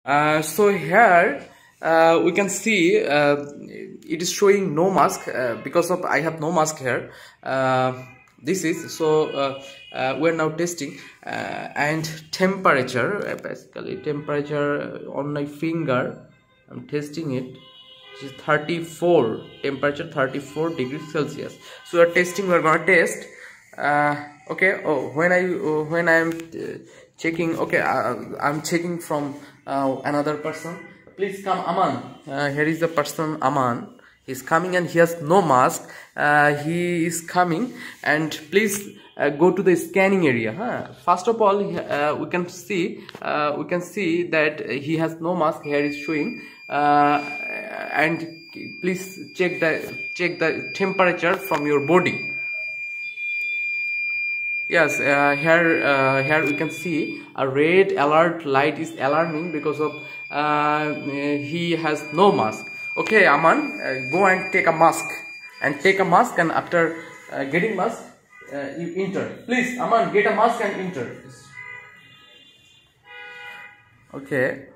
So here we can see it is showing no mask because of I have no mask here. This is so we're now testing and temperature, basically temperature on my finger. I'm testing it. It is 34, temperature 34 degrees Celsius. So we're testing. We're gonna test. Okay. Oh, when I'm checking. Okay, I'm checking from another person. Please come, Aman. Here is the person, Aman. He's coming and he has no mask. He is coming, and please go to the scanning area. First of all, we can see that he has no mask. Here is showing, and please check the temperature from your body. Yes, here we can see a red alert light is alarming because of he has no mask. Okay, Aman, go and take a mask, and after getting mask, you enter. Please, Aman, get a mask and enter. Okay.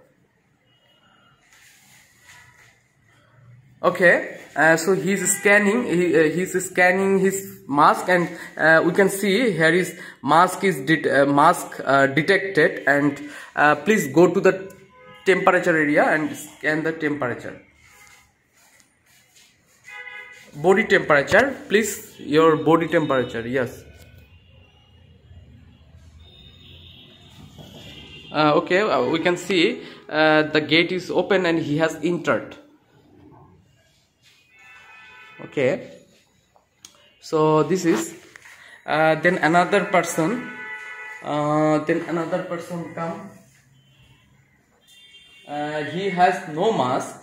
Okay, so he's scanning. He's scanning his mask, and we can see here is mask is detected. And please go to the temperature area and scan the temperature. Body temperature, please. Your body temperature. Yes. Okay, we can see the gate is open and he has entered. Okay, so this is then another person come. He has no mask.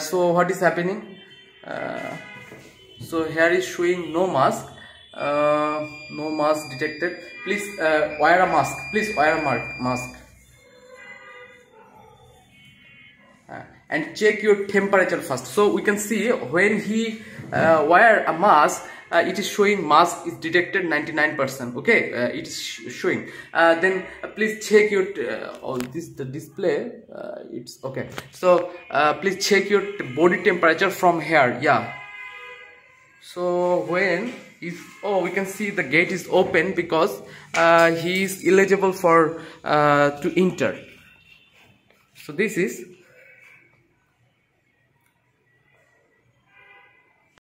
So what is happening? So here is showing no mask. No mask detected. Please wear a mask. Please wear a mask. And check your temperature first. So we can see when he wear a mask, it is showing mask is detected 99%. Okay, it is showing. Then please check your the display. It's okay. So please check your body temperature from here. Yeah. So when is we can see the gate is open because he is eligible for to enter. So this is